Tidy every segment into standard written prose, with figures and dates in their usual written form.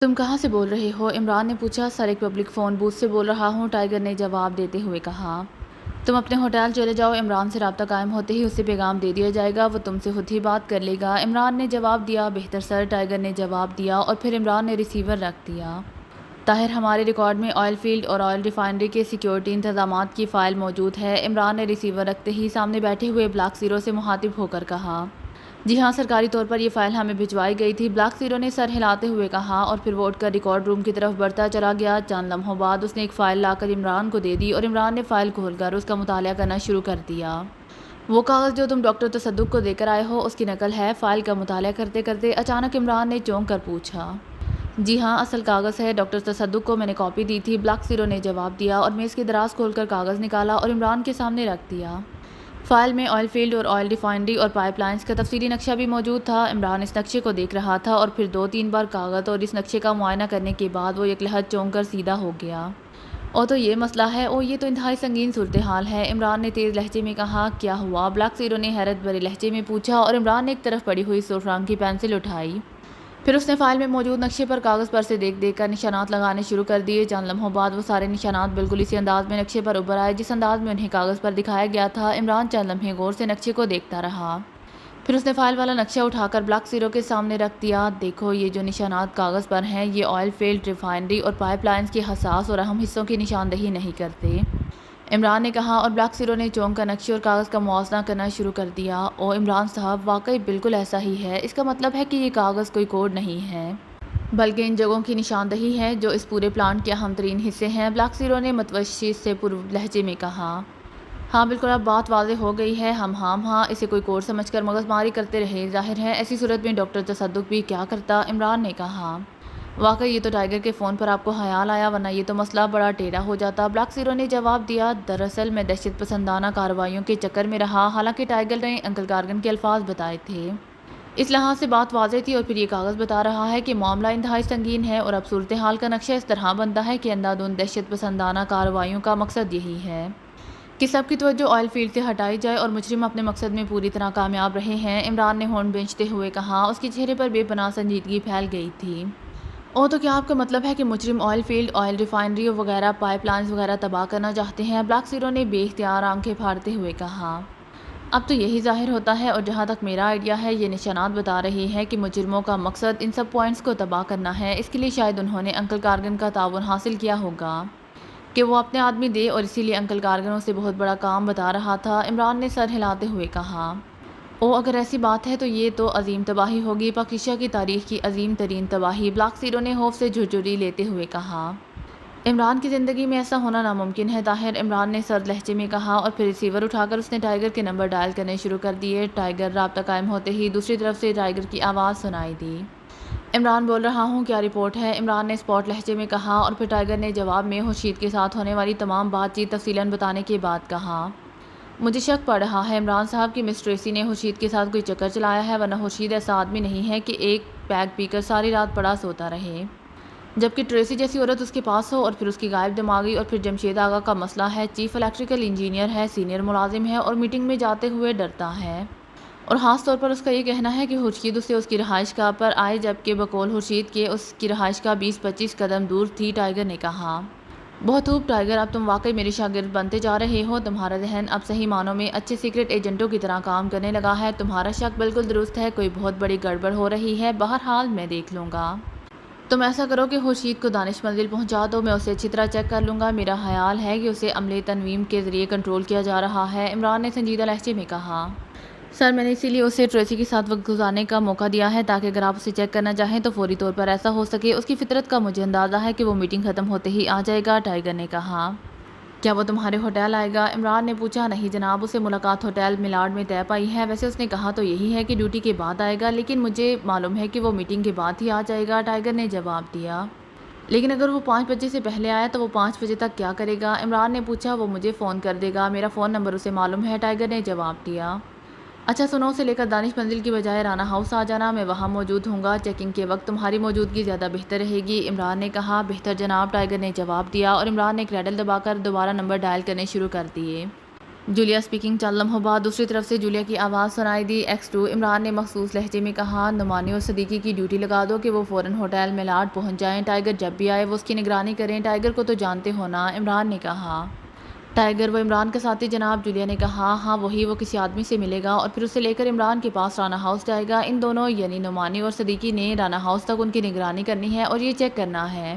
تم کہاں سے بول رہے ہو؟ عمران نے پوچھا۔ سر ایک پبلک فون بوتھ سے بول رہا ہوں، ٹائیگر نے جواب دیتے ہوئے کہا۔ تم اپنے ہوٹل چلے جاؤ، عمران سے رابطہ قائم ہوتے ہی اسے پیغام دے دیا جائے گا، وہ تم سے خود ہی بات کر لے گا، عمران نے جواب دیا۔ بہتر سر، ٹائیگر نے جواب دیا اور پھر عمران نے ریسیور رکھ دیا۔ طاہر، ہمارے ریکارڈ میں آئل فیلڈ اور آئل ریفائنری کے سیکیورٹی انتظامات کی فائل موجود ہے، عمران نے ریسیور رکھتے ہی سامنے بیٹھے ہوئے بلاک زیرو سے مخاطب ہو کر کہا۔ جی ہاں، سرکاری طور پر یہ فائل ہمیں بھجوائی گئی تھی، بلاک زیرو نے سر ہلاتے ہوئے کہا، اور پھر وہ اٹھ کر ریکارڈ روم کی طرف بڑھتا چلا گیا۔ چند لمحوں بعد اس نے ایک فائل لا کر عمران کو دے دی اور عمران نے فائل کھول کر اس کا مطالعہ کرنا شروع کر دیا۔ وہ کاغذ جو تم ڈاکٹر تصدق کو دے کر آئے ہو، اس کی نقل ہے، فائل کا مطالعہ کرتے کرتے اچانک عمران نے چونک کر پوچھا۔ جی ہاں، اصل کاغذ ہے، ڈاکٹر تصدق کو میں نے کاپی دی تھی، بلاک زیرو نے جواب دیا اور میز کی دراز کھول کر کاغذ نکالا اور عمران کے سامنے رکھ دیا۔ فائل میں آئل فیلڈ اور آئل ریفائنری اور پائپ لائنز کا تفصیلی نقشہ بھی موجود تھا۔ عمران اس نقشے کو دیکھ رہا تھا اور پھر 2-3 بار کاغذ اور اس نقشے کا معائنہ کرنے کے بعد وہ یکلحظ چونک کر سیدھا ہو گیا۔ او تو یہ مسئلہ ہے، او یہ تو انتہائی سنگین صورتحال ہے، عمران نے تیز لہجے میں کہا۔ کیا ہوا؟ بلاک زیرو نے حیرت بھرے لہجے میں پوچھا اور عمران نے ایک طرف پڑی ہوئی سرخ رنگ کی پینسل اٹھائی۔ پھر اس نے فائل میں موجود نقشے پر کاغذ پر سے دیکھ دیکھ کر نشانات لگانے شروع کر دیے۔ چند لمحوں بعد وہ سارے نشانات بالکل اسی انداز میں نقشے پر ابھر آئے جس انداز میں انہیں کاغذ پر دکھایا گیا تھا۔ عمران چند لمحے غور سے نقشے کو دیکھتا رہا، پھر اس نے فائل والا نقشہ اٹھا کر بلاک زیرو کے سامنے رکھ دیا۔ دیکھو، یہ جو نشانات کاغذ پر ہیں، یہ آئل فیلڈ، ریفائنری اور پائپ لائنز کے حساس اور اہم حصوں کی نشاندہی نہیں کرتے، عمران نے کہا، اور بلاک زیرو نے چونک کر نقشے اور کاغذ کا موازنہ کرنا شروع کر دیا۔ او عمران صاحب، واقعی بالکل ایسا ہی ہے، اس کا مطلب ہے کہ یہ کاغذ کوئی کوڈ نہیں ہے بلکہ ان جگہوں کی نشاندہی ہے جو اس پورے پلانٹ کے اہم ترین حصے ہیں، بلاک زیرو نے متوشیح سے پر لہجے میں کہا۔ ہاں بالکل، اب بات واضح ہو گئی ہے، ہاں اسے کوئی کوڈ سمجھ کر مغز ماری کرتے رہے، ظاہر ہے ایسی صورت میں ڈاکٹر تصدق بھی کیا کرتا، عمران نے کہا۔ واقعی یہ تو ٹائیگر کے فون پر آپ کو خیال آیا، ورنہ یہ تو مسئلہ بڑا ٹیڑھا ہو جاتا، بلاک زیرو نے جواب دیا۔ دراصل میں دہشت پسندانہ کارروائیوں کے چکر میں رہا، حالانکہ ٹائیگر نے انکل کارگن کے الفاظ بتائے تھے، اس لحاظ سے بات واضح تھی، اور پھر یہ کاغذ بتا رہا ہے کہ معاملہ انتہائی سنگین ہے، اور اب صورتحال کا نقشہ اس طرح بنتا ہے کہ اندھا دھند دہشت پسندانہ کارروائیوں کا مقصد یہی ہے کہ سب کی توجہ آئل فیلڈ سے ہٹائی جائے اور مجرم اپنے مقصد میں پوری طرح کامیاب رہے ہیں، عمران نے ہونٹ بھینچتے ہوئے کہا، اس کے چہرے پر بے پناہ سنجیدگی پھیل گئی تھی۔ او تو کیا آپ کا مطلب ہے کہ مجرم آئل فیلڈ، آئل ریفائنری وغیرہ، پائپ لائنز وغیرہ تباہ کرنا چاہتے ہیں، بلاک زیرو نے بے اختیار آنکھیں پھاڑتے ہوئے کہا۔ اب تو یہی ظاہر ہوتا ہے، اور جہاں تک میرا آئیڈیا ہے، یہ نشانات بتا رہے ہیں کہ مجرموں کا مقصد ان سب پوائنٹس کو تباہ کرنا ہے، اس کے لیے شاید انہوں نے انکل کارگن کا تعاون حاصل کیا ہوگا کہ وہ اپنے آدمی دے، اور اسی لیے انکل کارگن اسے بہت بڑا کام بتا رہا تھا، عمران نے سر ہلاتے ہوئے کہا۔ او اگر ایسی بات ہے تو یہ تو عظیم تباہی ہوگی، پاک ایشیا کی تاریخ کی عظیم ترین تباہی، بلاک زیرو نے خوف سے جھرجھری لیتے ہوئے کہا۔ عمران کی زندگی میں ایسا ہونا ناممکن ہے طاہر، عمران نے سرد لہجے میں کہا، اور پھر ریسیور اٹھا کر اس نے ٹائیگر کے نمبر ڈائل کرنے شروع کر دیے۔ ٹائیگر، رابطہ قائم ہوتے ہی دوسری طرف سے ٹائیگر کی آواز سنائی دی۔ عمران بول رہا ہوں، کیا رپورٹ ہے؟ عمران نے اسپاٹ لہجے میں کہا، اور پھر ٹائیگر نے جواب میں خورشید کے ساتھ ہونے والی تمام بات چیت تفصیلاً بتانے کے بعد کہا۔ مجھے شک پڑ رہا ہے عمران صاحب کہ مس ٹریسی نے خورشید کے ساتھ کوئی چکر چلایا ہے، ورنہ خورشید ایسا آدمی نہیں ہے کہ ایک پیگ پی کر ساری رات پڑا سوتا رہے، جبکہ ٹریسی جیسی عورت اس کے پاس ہو، اور پھر اس کی غائب دماغی، اور پھر جمشید آغا کا مسئلہ ہے، چیف الیکٹریکل انجینئر ہے، سینئر ملازم ہے، اور میٹنگ میں جاتے ہوئے ڈرتا ہے، اور خاص طور پر اس کا یہ کہنا ہے کہ خورشید اسے اس کی رہائش گاہ پر آئے، جبکہ بقول خورشید کے اس کی رہائش گاہ 20-25 قدم دور تھی، ٹائیگر نے کہا۔ بہت خوب ٹائیگر، اب تم واقعی میرے شاگرد بنتے جا رہے ہو، تمہارا ذہن اب صحیح معنوں میں اچھے سیکرٹ ایجنٹوں کی طرح کام کرنے لگا ہے، تمہارا شک بالکل درست ہے، کوئی بہت بڑی گڑبڑ ہو رہی ہے، بہرحال میں دیکھ لوں گا۔ تم ایسا کرو کہ خورشید کو دانش منزل پہنچا دو، میں اسے اچھی طرح چیک کر لوں گا، میرا خیال ہے کہ اسے عملے تنویم کے ذریعے کنٹرول کیا جا رہا ہے، عمران نے سنجیدہ لہجے میں کہا۔ سر، میں نے اسی لیے اسے ٹریسی کے ساتھ وقت گزارنے کا موقع دیا ہے تاکہ اگر آپ اسے چیک کرنا چاہیں تو فوری طور پر ایسا ہو سکے، اس کی فطرت کا مجھے اندازہ ہے کہ وہ میٹنگ ختم ہوتے ہی آ جائے گا، ٹائیگر نے کہا۔ کیا وہ تمہارے ہوٹل آئے گا؟ عمران نے پوچھا۔ نہیں جناب، اسے ملاقات ہوٹل میلارڈ میں طے پائی ہے، ویسے اس نے کہا تو یہی ہے کہ ڈیوٹی کے بعد آئے گا، لیکن مجھے معلوم ہے کہ وہ میٹنگ کے بعد ہی آ جائے گا، ٹائیگر نے جواب دیا۔ لیکن اگر وہ 5 بجے سے پہلے آیا تو وہ 5 بجے تک کیا کرے گا؟ عمران نے پوچھا۔ وہ مجھے فون کر دے گا، میرا فون نمبر اسے معلوم ہے، ٹائیگر نے جواب دیا۔ اچھا سنو، اسے لے کر دانش منزل کی بجائے رانا ہاؤس آ جانا، میں وہاں موجود ہوں گا، چیکنگ کے وقت تمہاری موجودگی زیادہ بہتر رہے گی، عمران نے کہا۔ بہتر جناب، ٹائیگر نے جواب دیا، اور عمران نے کریڈل دبا کر دوبارہ نمبر ڈائل کرنے شروع کر دیے۔ جولیا اسپیکنگ چند لمحوں بعد دوسری طرف سے جولیا کی آواز سنائی دی۔ X2 عمران نے مخصوص لہجے میں کہا، نعمانی اور صدیقی کی ڈیوٹی لگا دو کہ وہ فوراً ہوٹل میلاڈ پہنچ جائیں، ٹائیگر جب بھی آئے وہ اس کی نگرانی کریں، ٹائیگر کو تو جانتے ہو نا، عمران نے کہا۔ ٹائیگر وہ عمران کا ساتھی جناب، جولیا نے کہا، ہاں وہی، وہ کسی آدمی سے ملے گا اور پھر اسے لے کر عمران کے پاس رانا ہاؤس جائے گا۔ ان دونوں یعنی نعمانی اور صدیقی نے رانا ہاؤس تک ان کی نگرانی کرنی ہے اور یہ چیک کرنا ہے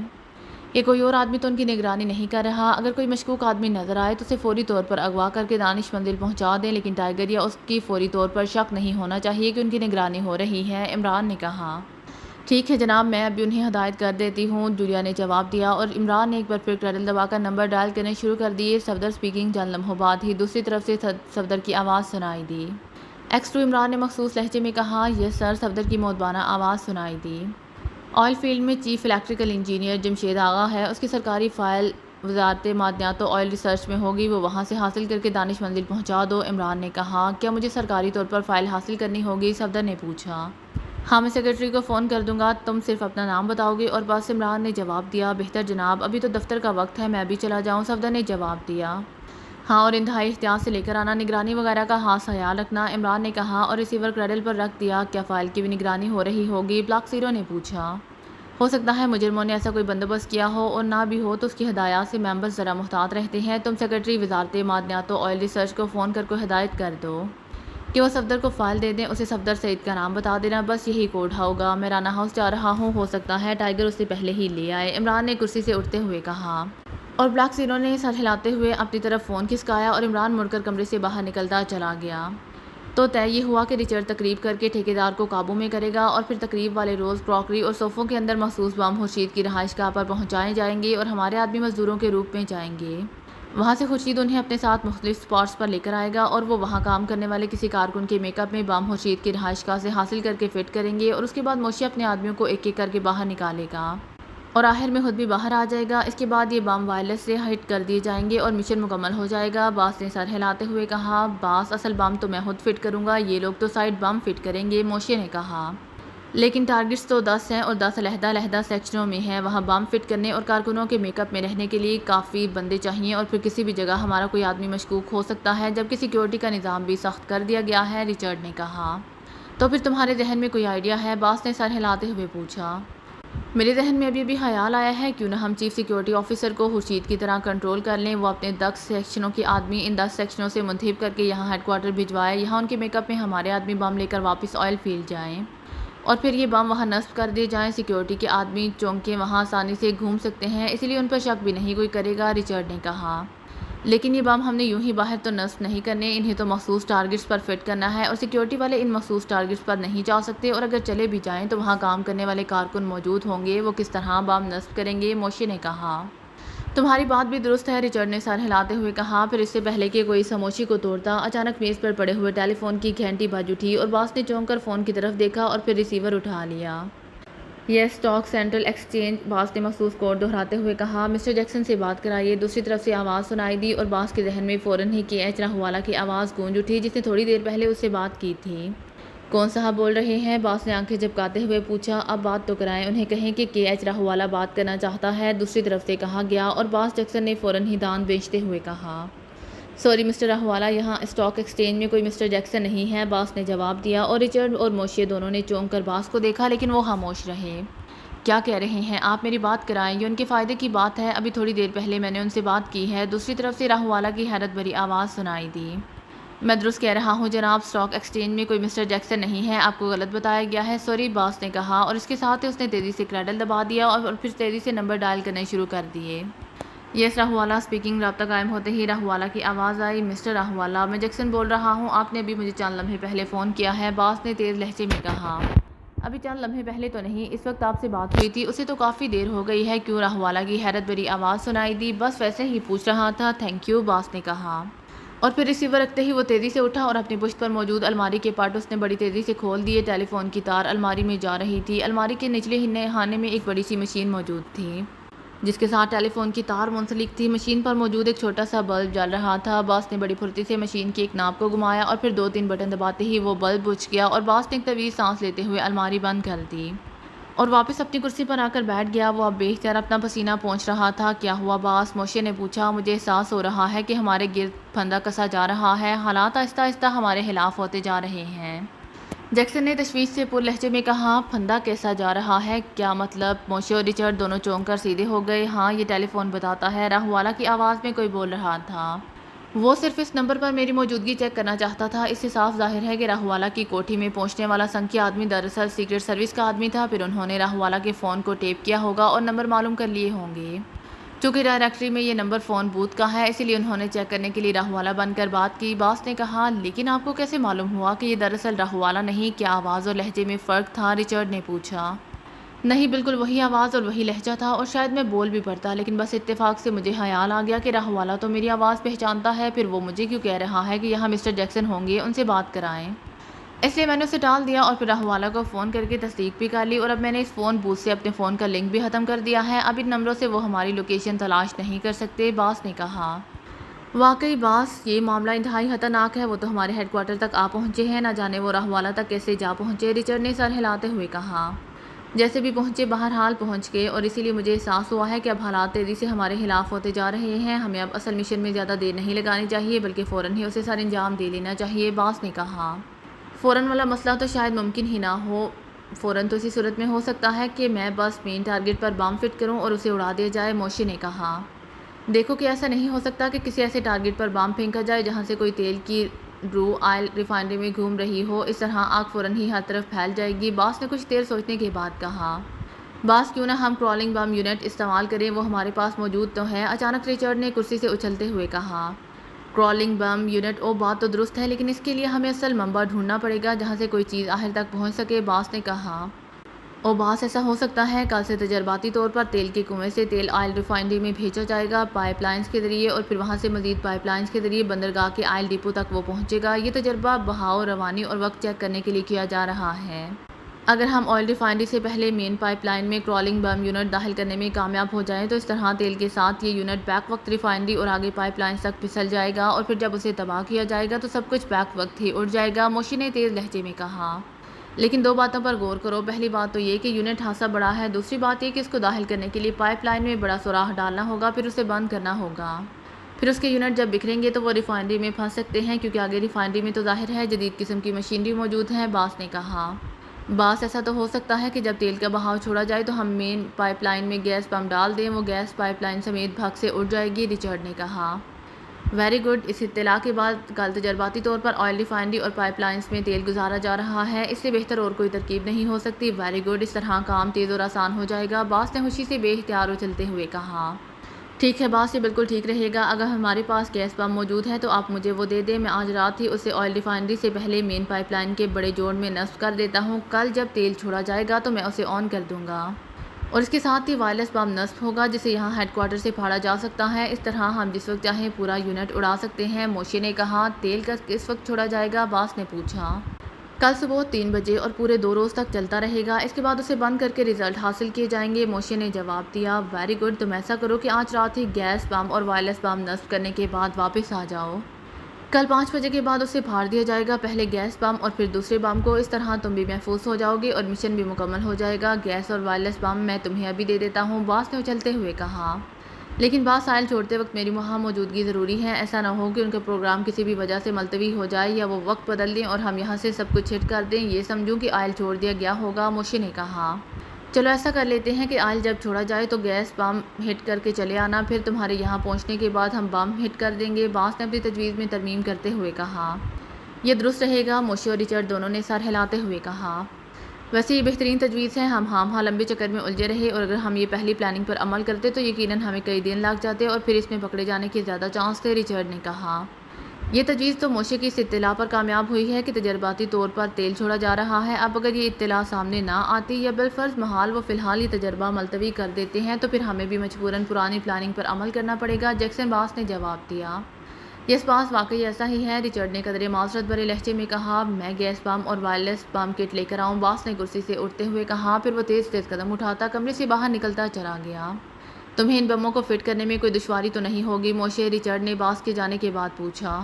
کہ کوئی اور آدمی تو ان کی نگرانی نہیں کر رہا۔ اگر کوئی مشکوک آدمی نظر آئے تو اسے فوری طور پر اغوا کر کے دانش منزل پہنچا دیں، لیکن ٹائیگر یا اس کی فوری طور پر شک نہیں ہونا چاہیے کہ ان کی نگرانی ہو رہی ہے، عمران نے کہا۔ ٹھیک ہے جناب، میں ابھی انہیں ہدایت کر دیتی ہوں، جولیا نے جواب دیا اور عمران نے ایک بار پھر کریڈل دبا کر نمبر ڈائل کرنے شروع کر دیے۔ صفدر اسپیکنگ چند لمحوں بعد ہی دوسری طرف سے صفدر کی آواز سنائی دی۔ X2 عمران نے مخصوص لہجے میں کہا، یس سر، صفدر کی مؤدبانہ آواز سنائی دی۔ آئل فیلڈ میں چیف الیکٹریکل انجینئر جمشید آغا ہے، اس کی سرکاری فائل وزارت معدنیات و آئل ریسرچ میں ہوگی، وہ وہاں سے حاصل کر کے دانش منزل پہنچا دو، عمران نے کہا۔ کیا مجھے سرکاری طور پر فائل حاصل کرنی ہوگی؟ صفدر نے پوچھا۔ ہاں، میں سیکرٹری کو فون کر دوں گا، تم صرف اپنا نام بتاؤ گے اور بس، عمران نے جواب دیا۔ بہتر جناب، ابھی تو دفتر کا وقت ہے، میں بھی چلا جاؤں؟ صفدر نے جواب دیا۔ ہاں، اور انتہائی احتیاط سے لے کر آنا، نگرانی وغیرہ کا خاص خیال رکھنا، عمران نے کہا اور ریسیور کریڈل پر رکھ دیا۔ کیا فائل کی بھی نگرانی ہو رہی ہوگی؟ بلاک 0 نے پوچھا۔ ہو سکتا ہے مجرموں نے ایسا کوئی بندوبست کیا ہو، اور نہ بھی ہو تو اس کی ہدایات سے ممبرز ذرا محتاط رہتے ہیں، تم سیکرٹری وزارت معدنیات و آئل ریسرچ کو فون کر کے ہدایت کر دو کہ وہ صفدر کو فائل دے دیں، اسے صفدر سعید کا نام بتا دینا، بس یہی کوڈ ہوگا۔ میں رانا ہاؤس جا رہا ہوں، ہو سکتا ہے ٹائیگر اسے پہلے ہی لے آئے، عمران نے کرسی سے اٹھتے ہوئے کہا۔ اور بلاک 0 نے سر ہلاتے ہوئے اپنی طرف فون کھسکایا اور عمران مڑ کر کمرے سے باہر نکلتا چلا گیا۔ تو طے یہ ہوا کہ رچرڈ تقریب کر کے ٹھیکیدار کو قابو میں کرے گا اور پھر تقریب والے روز کراکری اور صوفوں کے اندر مخصوص بم خورشید کی رہائش گاہ پر پہنچائے جائیں گے اور ہمارے آدمی مزدوروں کے روپ میں جائیں گے۔ وہاں سے خورشید انہیں اپنے ساتھ مختلف اسپاٹس پر لے کر آئے گا اور وہ وہاں کام کرنے والے کسی کارکن کے میک اپ میں بم خورشید کی رہائش گاہ سے حاصل کر کے فٹ کریں گے اور اس کے بعد موشی اپنے آدمیوں کو ایک ایک کر کے باہر نکالے گا اور آخر میں خود بھی باہر آ جائے گا۔ اس کے بعد یہ بم وائرلیس سے ہٹ کر دیے جائیں گے اور مشن مکمل ہو جائے گا۔ باس نے سر ہلاتے ہوئے کہا، باس اصل بم تو میں خود فٹ کروں گا، یہ لوگ تو سائڈ بم فٹ کریں گے، موشی نے کہا۔ لیکن ٹارگٹس تو 10 ہیں اور 10 علیحدہ علیحدہ سیکشنوں میں ہیں، وہاں بم فٹ کرنے اور کارکنوں کے میک اپ میں رہنے کے لیے کافی بندے چاہیے اور پھر کسی بھی جگہ ہمارا کوئی آدمی مشکوک ہو سکتا ہے، جبکہ سیکیورٹی کا نظام بھی سخت کر دیا گیا ہے، رچرڈ نے کہا۔ تو پھر تمہارے ذہن میں کوئی آئیڈیا ہے؟ باس نے سر ہلاتے ہوئے پوچھا۔ میرے ذہن میں ابھی خیال آیا ہے، کیوں نہ ہم چیف سیکیورٹی آفیسر کو خورشید کی طرح کنٹرول کر لیں، وہ اپنے 10 سیکشنوں کے آدمی ان 10 سیکشنوں سے منتخب کر کے یہاں ہیڈ کوارٹر بھجوائے، یہاں ان کے میک اپ میں ہمارے آدمی بم لے کر واپس آئل فیلڈ جائیں اور پھر یہ بم وہاں نصب کر دیے جائیں، سیکیورٹی کے آدمی چونکہ وہاں آسانی سے گھوم سکتے ہیں اس لیے ان پر شک بھی نہیں کوئی کرے گا، رچرڈ نے کہا۔ لیکن یہ بم ہم نے یوں ہی باہر تو نصب نہیں کرنے، انہیں تو مخصوص ٹارگٹس پر فٹ کرنا ہے اور سیکیورٹی والے ان مخصوص ٹارگٹس پر نہیں جا سکتے، اور اگر چلے بھی جائیں تو وہاں کام کرنے والے کارکن موجود ہوں گے، وہ کس طرح بم نصب کریں گے، موشی نے کہا۔ تمہاری بات بھی درست ہے، رچرڈ نے سر ہلاتے ہوئے کہا۔ پھر اس سے پہلے کہ کوئی خاموشی کو توڑتا، اچانک میز پر پڑے ہوئے ٹیلی فون کی گھنٹی بج اٹھی اور باس نے چونک کر فون کی طرف دیکھا اور پھر ریسیور اٹھا لیا۔ یہ اسٹاک سینٹرل ایکسچینج، باس نے مخصوص کوڈ دہراتے ہوئے کہا۔ مسٹر جیکسن سے بات کرائیے، دوسری طرف سے آواز سنائی دی اور باس کے ذہن میں فوراً ہی KH راہوالہ کی آواز گونج اٹھی جس نے تھوڑی دیر پہلے اس سے بات کی تھی۔ کون صاحب بول رہے ہیں؟ باس نے آنکھیں جھپکاتے ہوئے پوچھا۔ اب بات تو کرائیں، انہیں کہیں کہ KH راہوالہ بات کرنا چاہتا ہے، دوسری طرف سے کہا گیا اور باس جیکسن نے فوراً ہی دان بھیجتے ہوئے کہا۔ سوری مسٹر راہوالہ، یہاں اسٹاک ایکسچینج میں کوئی مسٹر جیکسن نہیں ہے، باس نے جواب دیا، اور رچرڈ اور موشی دونوں نے چونک کر باس کو دیکھا لیکن وہ خاموش رہے۔ کیا کہہ رہے ہیں آپ؟ میری بات کرائیں، یہ ان کے فائدے کی بات ہے، ابھی تھوڑی دیر پہلے میں نے ان سے بات کی ہے، دوسری طرف سے راہوالہ کی حیرت بھری آواز سنائی دی۔ میں درست کہہ رہا ہوں جناب، اسٹاک ایکسچینج میں کوئی مسٹر جیکسن نہیں ہے، آپ کو غلط بتایا گیا ہے، سوری، باس نے کہا، اور اس کے ساتھ ہی اس نے تیزی سے کریڈل دبا دیا اور پھر تیزی سے نمبر ڈائل کرنے شروع کر دیے۔ یس راہوالہ اسپیکنگ، رابطہ قائم ہوتے ہی راہوالہ کی آواز آئی۔ مسٹر راہوالہ، میں جیکسن بول رہا ہوں، آپ نے ابھی مجھے چند لمحے پہلے فون کیا ہے، باس نے تیز لہجے میں کہا۔ ابھی چند لمحے پہلے تو نہیں، اس وقت آپ سے بات ہوئی تھی، اسے تو کافی دیر ہو گئی ہے، کیوں؟ راہوالہ کی حیرت بھری آواز سنائی دی۔ بس ویسے ہی پوچھ رہا تھا، تھینک یو، باس نے کہا، اور پھر ریسیور رکھتے ہی وہ تیزی سے اٹھا اور اپنی پشت پر موجود الماری کے پٹ اس نے بڑی تیزی سے کھول دیے، ٹیلی فون کی تار الماری میں جا رہی تھی، الماری کے نچلے خانے میں ایک بڑی سی مشین موجود تھی جس کے ساتھ ٹیلی فون کی تار منسلک تھی، مشین پر موجود ایک چھوٹا سا بلب جل رہا تھا، باس نے بڑی پھرتی سے مشین کی ایک ناب کو گھمایا اور پھر 2-3 بٹن دباتے ہی وہ بلب بجھ گیا اور باس نے ایک طویل سانس لیتے ہوئے الماری بند کر دی۔ اور واپس اپنی کرسی پر آ کر بیٹھ گیا۔ وہ اب بے اختیار اپنا پسینہ پونچھ رہا تھا۔ کیا ہوا باس؟ موشے نے پوچھا۔ مجھے احساس ہو رہا ہے کہ ہمارے گرد پھندا کسا جا رہا ہے، حالات آہستہ آہستہ ہمارے خلاف ہوتے جا رہے ہیں۔ جیکسن نے تشویش سے پر لہجے میں کہا۔ پھندا کیسا جا رہا ہے؟ کیا مطلب؟ موشے اور رچرڈ دونوں چونک کر سیدھے ہو گئے۔ ہاں، یہ ٹیلی فون بتاتا ہے، راہوالا کی آواز میں کوئی بول رہا تھا۔ وہ صرف اس نمبر پر میری موجودگی چیک کرنا چاہتا تھا۔ اس سے صاف ظاہر ہے کہ راہوالا کی کوٹھی میں پہنچنے والا سنکھی آدمی دراصل سیکرٹ سروس کا آدمی تھا۔ پھر انہوں نے راہوالا کے فون کو ٹیپ کیا ہوگا اور نمبر معلوم کر لیے ہوں گے۔ چونکہ ڈائریکٹری میں یہ نمبر فون بوتھ کا ہے، اسی لیے انہوں نے چیک کرنے کے لیے راہوالا بن کر بات کی۔ باس نے کہا۔ لیکن آپ کو کیسے معلوم ہوا کہ یہ دراصل راہوالا نہیں؟ کیا آواز اور لہجے میں فرق تھا؟ رچرڈ نے پوچھا۔ نہیں، بالکل وہی آواز اور وہی لہجہ تھا، اور شاید میں بول بھی پڑتا، لیکن بس اتفاق سے مجھے خیال آ گیا کہ راہوالا تو میری آواز پہچانتا ہے، پھر وہ مجھے کیوں کہہ رہا ہے کہ یہاں مسٹر جیکسن ہوں گے، ان سے بات کرائیں۔ اس لیے میں نے اسے ٹال دیا اور پھر راہوالا کو فون کر کے تصدیق بھی کر لی، اور اب میں نے اس فون بوتھ سے اپنے فون کا لنک بھی ختم کر دیا ہے۔ اب ان نمبروں سے وہ ہماری لوکیشن تلاش نہیں کر سکتے، باس نے کہا۔ واقعی باس، یہ معاملہ انتہائی خطرناک ہے۔ وہ تو ہمارے ہیڈ کوارٹر تک آ پہنچے ہیں، نہ جانے وہ راہوالا تک کیسے جا پہنچے، رچرڈ نے سر ہلاتے ہوئے کہا۔ جیسے بھی پہنچے بہرحال پہنچ گئے، اور اسی لیے مجھے احساس ہوا ہے کہ اب حالات تیزی سے ہمارے خلاف ہوتے جا رہے ہیں۔ ہمیں اب اصل مشن میں زیادہ دیر نہیں لگانی چاہیے، بلکہ فوراً ہی اسے سر انجام دے لینا چاہیے، باس نے کہا۔ فوراً والا مسئلہ تو شاید ممکن ہی نہ ہو۔ فوراً تو اسی صورت میں ہو سکتا ہے کہ میں بس مین ٹارگٹ پر بم فٹ کروں اور اسے اڑا دیا جائے، موشے نے کہا۔ دیکھو کہ ایسا نہیں ہو سکتا کہ کسی ایسے ٹارگٹ پر بم پھینکا جائے جہاں سے کوئی تیل کی رو آئل ریفائنری میں گھوم رہی ہو، اس طرح آگ فوراً ہی ہر طرف پھیل جائے گی، باس نے کچھ دیر سوچنے کے بعد کہا۔ باس، کیوں نہ ہم کرالنگ بم یونٹ استعمال کریں، وہ ہمارے پاس موجود تو ہے، اچانک رچرڈ نے کرسی سے اچھلتے ہوئے کہا۔ کرالنگ بم یونٹ؟ او، بات تو درست ہے، لیکن اس کے لیے ہمیں اصل منبع ڈھونڈنا پڑے گا جہاں سے کوئی چیز آخر تک پہنچ سکے، باس نے کہا۔ او باس، ایسا ہو سکتا ہے، کل سے تجرباتی طور پر تیل کے کنویں سے تیل آئل ریفائنری میں بھیجا جائے گا پائپ لائنز کے ذریعے، اور پھر وہاں سے مزید پائپ لائنز کے ذریعے بندرگاہ کے آئل ڈپو تک وہ پہنچے گا۔ یہ تجربہ بہاؤ، روانی اور وقت چیک کرنے کے لیے کیا جا رہا ہے۔ اگر ہم آئل ریفائنری سے پہلے مین پائپ لائن میں کرالنگ بم یونٹ داخل کرنے میں کامیاب ہو جائیں تو اس طرح تیل کے ساتھ یہ یونٹ بیک وقت ریفائنری اور آگے پائپ لائنز تک پھسل جائے گا، اور پھر جب اسے تباہ کیا جائے گا تو سب کچھ بیک وقت ہی اڑ جائے گا، موشی نے تیز لہجے میں کہا۔ لیکن دو باتوں پر غور کرو، پہلی بات تو یہ کہ یونٹ خاصا بڑا ہے، دوسری بات یہ کہ اس کو داخل کرنے کے لیے پائپ لائن میں بڑا سوراخ ڈالنا ہوگا، پھر اسے بند کرنا ہوگا۔ پھر اس کے یونٹ جب بکھریں گے تو وہ ریفائنری میں پھنس سکتے ہیں، کیونکہ آگے ریفائنری میں تو ظاہر ہے جدید قسم کی مشینری موجود ہے، باس نے کہا۔ باس، ایسا تو ہو سکتا ہے کہ جب تیل کا بہاؤ چھوڑا جائے تو ہم مین پائپ لائن میں گیس پمپ ڈال دیں، وہ گیس پائپ لائن سمیت بھگ سے اڑ جائے گی، رچرڈ نے کہا۔ ویری گڈ، اس اطلاع کے بعد کل تجرباتی طور پر آئل ریفائنری اور پائپ لائنز میں تیل گزارا جا رہا ہے، اس سے بہتر اور کوئی ترکیب نہیں ہو سکتی، ویری گڈ، اس طرح کام تیز اور آسان ہو جائے گا، باس نے خوشی سے بے اختیار اچھلتے ہوئے کہا۔ ٹھیک ہے باس، یہ بالکل ٹھیک رہے گا، اگر ہمارے پاس گیس پمپ موجود ہے تو آپ مجھے وہ دے دیں، میں آج رات ہی اسے آئل ریفائنری سے پہلے مین پائپ لائن کے بڑے جوڑ میں نصب کر دیتا ہوں، کل جب تیل چھوڑا جائے گا تو میں اسے آن کر دوں گا، اور اس کے ساتھ ہی وائرلیس بم نصب ہوگا جسے یہاں ہیڈ کوارٹر سے پھاڑا جا سکتا ہے، اس طرح ہم جس وقت چاہیں پورا یونٹ اڑا سکتے ہیں، موشے نے کہا۔ تیل کس وقت چھوڑا جائے گا، باس نے پوچھا۔ کل صبح 3 بجے اور پورے 2 روز تک چلتا رہے گا، اس کے بعد اسے بند کر کے ریزلٹ حاصل کیے جائیں گے، موشے نے جواب دیا۔ ویری گڈ، تم ایسا کرو کہ آج رات ہی گیس بم اور وائرلیس بم نصب کرنے کے بعد واپس آ جاؤ، کل 5 بجے کے بعد اسے پھاڑ دیا جائے گا، پہلے گیس بم اور پھر دوسرے بم کو، اس طرح تم بھی محفوظ ہو جاؤ گے اور مشن بھی مکمل ہو جائے گا، گیس اور وائرلیس بم میں تمہیں ابھی دے دیتا ہوں، باس نے اچھلتے ہوئے کہا۔ لیکن باس، آئل چھوڑتے وقت میری وہاں موجودگی ضروری ہے، ایسا نہ ہو کہ ان کا پروگرام کسی بھی وجہ سے ملتوی ہو جائے یا وہ وقت بدل دیں اور ہم یہاں سے سب کچھ ہٹ کر دیں، یہ سمجھوں کہ آئل چھوڑ دیا گیا ہوگا، موشے نے کہا۔ چلو ایسا کر لیتے ہیں کہ آئل جب چھوڑا جائے تو گیس بم ہٹ کر کے چلے آنا، پھر تمہارے یہاں پہنچنے کے بعد ہم بم ہٹ کر دیں گے، باس نے اپنی تجویز میں ترمیم کرتے ہوئے کہا۔ یہ درست رہے گا، موشے اور رچرڈ دونوں نے سر ہلاتے ہوئے کہا۔ ویسے یہ بہترین تجویز ہے، ہم ہاں لمبے چکر میں الجھے رہے، اور اگر ہم یہ پہلی پلاننگ پر عمل کرتے تو یقیناً ہمیں کئی دن لگ جاتے اور پھر اس میں پکڑے جانے کے زیادہ چانس تھے، رچرڈ نے کہا۔ یہ تجویز تو موشے کی اس اطلاع پر کامیاب ہوئی ہے کہ تجرباتی طور پر تیل چھوڑا جا رہا ہے، اب اگر یہ اطلاع سامنے نہ آتی یا بالفرض محال وہ فی الحال یہ تجربہ ملتوی کر دیتے ہیں تو پھر ہمیں بھی مجبوراً پرانی پلاننگ پر عمل کرنا پڑے گا، جیکسن باس نے جواب دیا۔ یس باس، واقعی ایسا ہی ہے، رچرڈ نے قدرے معذرت بھرے لہجے میں کہا۔ میں گیس بم اور وائرلیس بم کٹ لے کر آؤں، باس نے کرسی سے اٹھتے ہوئے کہا، پھر وہ تیز قدم اٹھاتا کمرے سے باہر نکلتا چلا گیا۔ تمہیں ان بموں کو فٹ کرنے میں کوئی دشواری تو نہیں ہوگی، موشے، رچرڈ نے باس کے جانے کے بعد پوچھا۔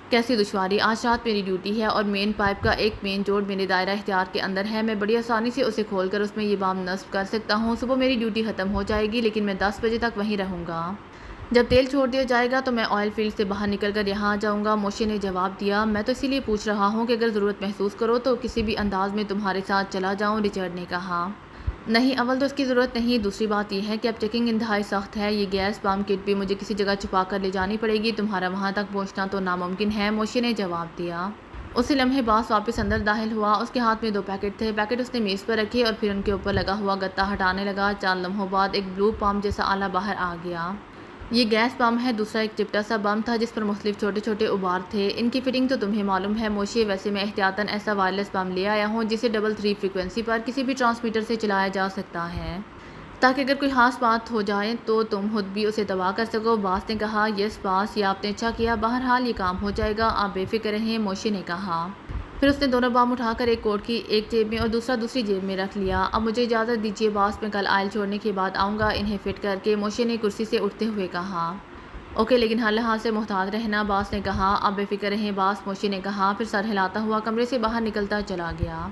کیسی دشواری؟ آج رات میری ڈیوٹی ہے اور مین پائپ کا ایک مین جوڑ میرے دائرہ اختیار کے اندر ہے، میں بڑی آسانی سے اسے کھول کر اس میں یہ بام نصب کر سکتا ہوں۔ صبح میری ڈیوٹی ختم ہو جائے گی لیکن میں 10 بجے تک وہیں رہوں گا۔ جب تیل چھوڑ دیا جائے گا تو میں آئل فیلڈ سے باہر نکل کر یہاں آ جاؤں گا۔ موشے نے جواب دیا، میں تو اسی لیے پوچھ رہا ہوں کہ اگر ضرورت محسوس کرو تو کسی بھی انداز میں تمہارے ساتھ چلا جاؤں، رچرڈ نے کہا۔ نہیں، اول تو اس کی ضرورت نہیں، دوسری بات یہ ہے کہ اب چیکنگ انتہائی سخت ہے، یہ گیس بام کٹ بھی مجھے کسی جگہ چھپا کر لے جانی پڑے گی، تمہارا وہاں تک پہنچنا تو ناممکن ہے، موشے نے جواب دیا۔ اسی لمحے باس واپس اندر داخل ہوا، اس کے ہاتھ میں 2 پیکٹ تھے، پیکٹ اس نے میز پر رکھے اور پھر ان کے اوپر لگا ہوا گتا ہٹانے لگا۔ 4 لمحوں بعد ایک بلو پام جیسا آلہ باہر آ گیا۔ یہ گیس بم ہے، دوسرا ایک چپٹا سا بم تھا جس پر مختلف چھوٹے چھوٹے ابار تھے۔ ان کی فٹنگ تو تمہیں معلوم ہے موشے، ویسے میں احتیاطاً ایسا وائرلیس بم لے آیا ہوں جسے ڈبل 3 فریکوینسی پر کسی بھی ٹرانسمیٹر سے چلایا جا سکتا ہے تاکہ اگر کوئی خاص بات ہو جائے تو تم خود بھی اسے تباہ کر سکو۔ باس نے کہا، یس باس، یہ آپ نے اچھا کیا، بہرحال یہ کام ہو جائے گا، آپ بے فکر رہیں، موشے نے کہا۔ پھر اس نے دونوں بام اٹھا کر ایک کوٹ کی ایک جیب میں اور دوسرا دوسری جیب میں رکھ لیا۔ اب مجھے اجازت دیجیے باس، میں کل آئل چھوڑنے کے بعد آؤں گا انہیں فٹ کر کے، موشے نے کرسی سے اٹھتے ہوئے کہا۔ اوکے، لیکن ہر لحاظ سے محتاط رہنا، باس نے کہا۔ آپ بے فکر رہیں باس، موشے نے کہا، پھر سر ہلاتا ہوا کمرے سے باہر نکلتا چلا گیا۔